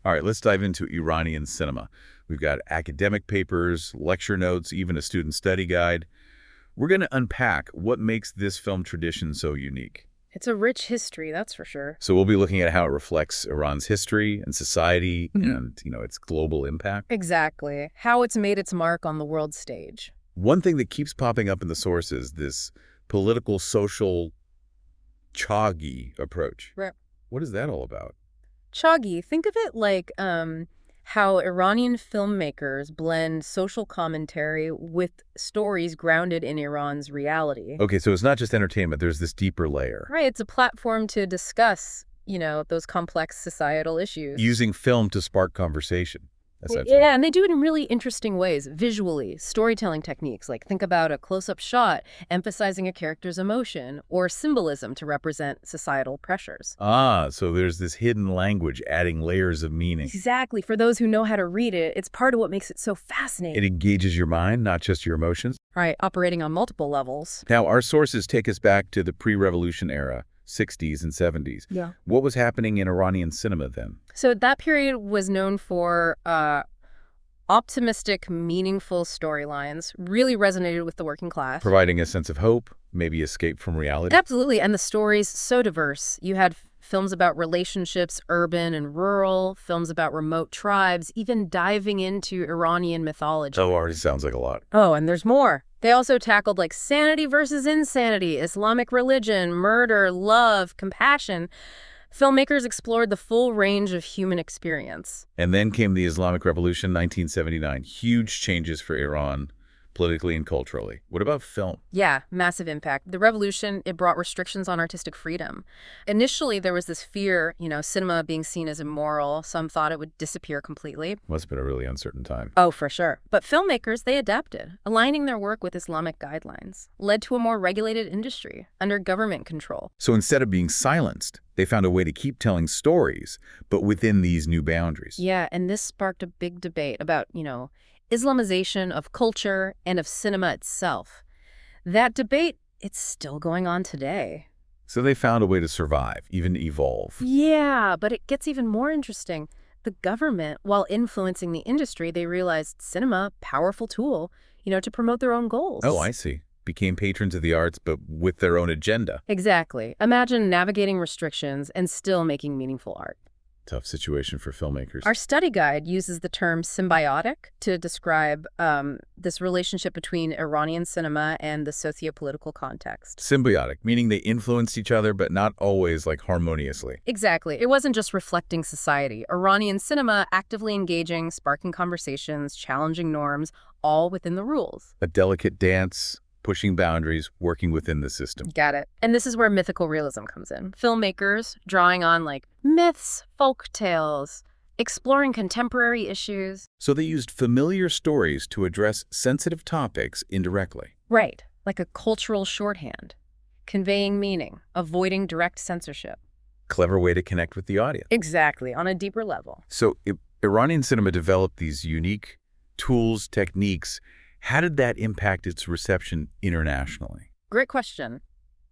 All right, let's dive into Iranian cinema. We've got academic papers, lecture notes, even a student study guide. We're going to unpack what makes this film tradition so unique. It's a rich history, that's for sure. So we'll be looking at how it reflects Iran's history and society and, its global impact. Exactly. How it's made its mark on the world stage. One thing that keeps popping up in the sources, this political, social, chagi approach. Right. What is that all about? Chagi, think of it like how Iranian filmmakers blend social commentary with stories grounded in Iran's reality. Okay, so it's not just entertainment. There's this deeper layer. Right, it's a platform to discuss, those complex societal issues. Using film to spark conversation, essentially. Yeah, and they do it in really interesting ways, visually, storytelling techniques, like think about a close-up shot emphasizing a character's emotion, or symbolism to represent societal pressures. So there's this hidden language adding layers of meaning. Exactly. For those who know how to read it, it's part of what makes it so fascinating. It engages your mind, not just your emotions. Right, operating on multiple levels. Now, our sources take us back to the pre-revolution era, 60s and 70s. Yeah. What was happening in Iranian cinema then? So that period was known for optimistic, meaningful storylines, really resonated with the working class. Providing a sense of hope, maybe escape from reality. Absolutely, and the stories so diverse. You had films about relationships, urban and rural, films about remote tribes, even diving into Iranian mythology. Oh, already sounds like a lot. Oh, and there's more. They also tackled like sanity versus insanity, Islamic religion, murder, love, compassion. Filmmakers explored the full range of human experience. And then came the Islamic Revolution, 1979. Huge changes for Iran, politically and culturally. What about film? Yeah, massive impact. The revolution, it brought restrictions on artistic freedom. Initially, there was this fear, cinema being seen as immoral. Some thought it would disappear completely. Must have been a really uncertain time. Oh, for sure. But filmmakers, they adapted. Aligning their work with Islamic guidelines led to a more regulated industry under government control. So instead of being silenced, they found a way to keep telling stories, but within these new boundaries. Yeah, and this sparked a big debate about, Islamization of culture and of cinema itself. That debate, it's still going on today. So they found a way to survive, even evolve. Yeah, but it gets even more interesting. The government, while influencing the industry, they realized cinema, powerful tool, to promote their own goals. Oh, I see. Became patrons of the arts, but with their own agenda. Exactly. Imagine navigating restrictions and still making meaningful art. Tough situation for filmmakers. Our study guide uses the term symbiotic to describe this relationship between Iranian cinema and the socio-political context. Symbiotic, meaning they influenced each other, but not always harmoniously. Exactly. It wasn't just reflecting society. Iranian cinema actively engaging, sparking conversations, challenging norms, all within the rules. A delicate dance, pushing boundaries, working within the system. Got it. And this is where mythical realism comes in. Filmmakers drawing on myths, folk tales, exploring contemporary issues. So they used familiar stories to address sensitive topics indirectly. Right, like a cultural shorthand, conveying meaning, avoiding direct censorship. Clever way to connect with the audience. Exactly, on a deeper level. So Iranian cinema developed these unique tools, techniques. How did that impact its reception internationally? Great question.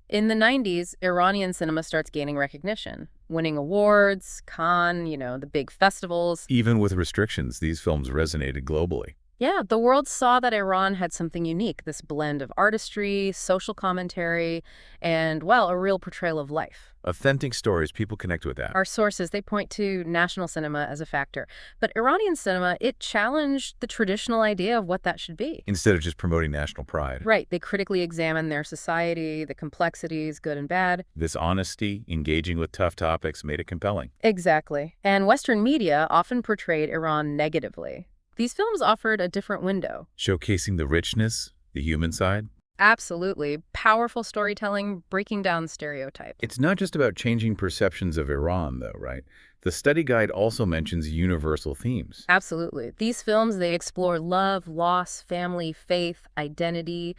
In the 90s, Iranian cinema starts gaining recognition, winning awards, Cannes, the big festivals. Even with restrictions, these films resonated globally. Yeah, the world saw that Iran had something unique, this blend of artistry, social commentary, and, a real portrayal of life. Authentic stories, people connect with that. Our sources, they point to national cinema as a factor. But Iranian cinema, it challenged the traditional idea of what that should be. Instead of just promoting national pride. Right. They critically examined their society, the complexities, good and bad. This honesty, engaging with tough topics, made it compelling. Exactly. And Western media often portrayed Iran negatively. These films offered a different window. Showcasing the richness, the human side. Absolutely. Powerful storytelling, breaking down stereotypes. It's not just about changing perceptions of Iran, though, right? The study guide also mentions universal themes. Absolutely. These films, they explore love, loss, family, faith, identity,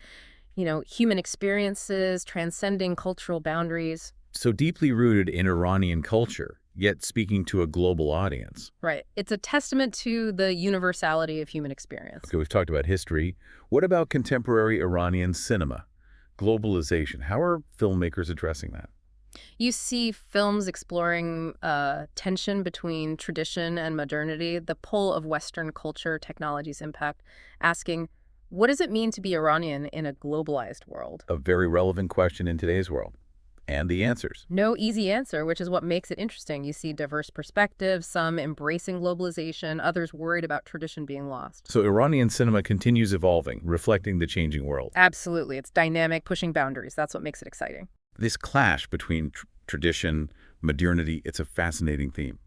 human experiences, transcending cultural boundaries. So deeply rooted in Iranian culture, yet speaking to a global audience. Right. It's a testament to the universality of human experience. Okay, we've talked about history. What about contemporary Iranian cinema? Globalization. How are filmmakers addressing that? You see films exploring tension between tradition and modernity, the pull of Western culture, technology's impact, asking, what does it mean to be Iranian in a globalized world? A very relevant question in today's world. And the answers. No easy answer, which is what makes it interesting. You see diverse perspectives, some embracing globalization, others worried about tradition being lost. So Iranian cinema continues evolving, reflecting the changing world. Absolutely. It's dynamic, pushing boundaries. That's what makes it exciting. This clash between tradition, modernity, it's a fascinating theme.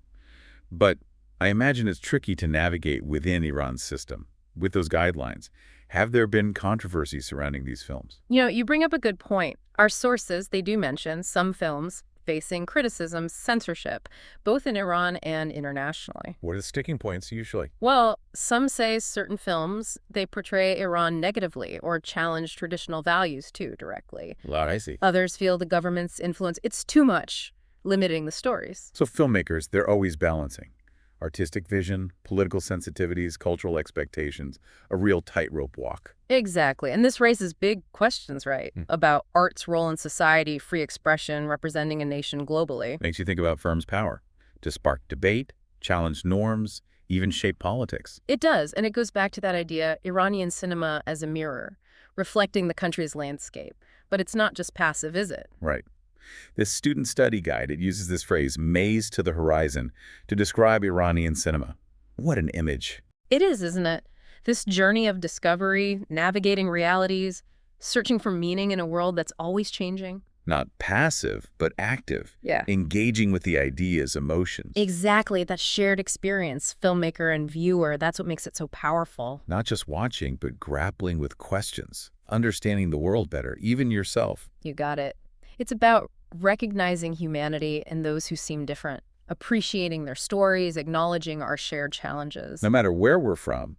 But I imagine it's tricky to navigate within Iran's system. With those guidelines, have there been controversies surrounding these films? You bring up a good point. Our sources, they do mention some films facing criticism, censorship, both in Iran and internationally. What are the sticking points usually? Well, some say certain films, they portray Iran negatively or challenge traditional values too directly. I see. Others feel the government's influence, it's too much, limiting the stories. So filmmakers, they're always balancing artistic vision, political sensitivities, cultural expectations, a real tightrope walk. Exactly. And this raises big questions, right? About art's role in society, free expression, representing a nation globally. Makes you think about firms' power to spark debate, challenge norms, even shape politics. It does. And it goes back to that idea, Iranian cinema as a mirror, reflecting the country's landscape. But it's not just passive, is it? Right. This student study guide, it uses this phrase, maze to the horizon, to describe Iranian cinema. What an image. It is, isn't it? This journey of discovery, navigating realities, searching for meaning in a world that's always changing. Not passive, but active. Yeah. Engaging with the ideas, emotions. Exactly. That shared experience, filmmaker and viewer, that's what makes it so powerful. Not just watching, but grappling with questions, understanding the world better, even yourself. You got it. It's about recognizing humanity and those who seem different, appreciating their stories, acknowledging our shared challenges. No matter where we're from,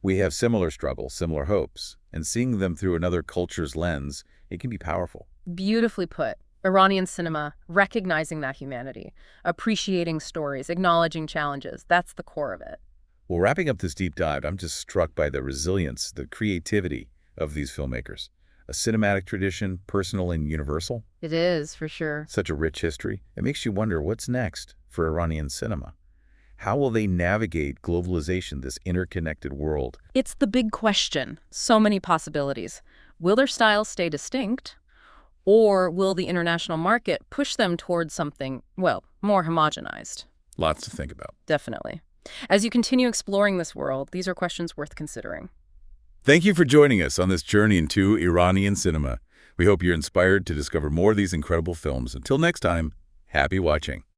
we have similar struggles, similar hopes, and seeing them through another culture's lens, it can be powerful. Beautifully put. Iranian cinema, recognizing that humanity, appreciating stories, acknowledging challenges. That's the core of it. Well, wrapping up this deep dive, I'm just struck by the resilience, the creativity of these filmmakers. A cinematic tradition, personal and universal. It is, for sure. Such a rich history. It makes you wonder what's next for Iranian cinema. How will they navigate globalization, this interconnected world? It's the big question. So many possibilities. Will their styles stay distinct? Or will the international market push them towards something, well, more homogenized? Lots to think about. Definitely. As you continue exploring this world, these are questions worth considering. Thank you for joining us on this journey into Iranian cinema. We hope you're inspired to discover more of these incredible films. Until next time, happy watching.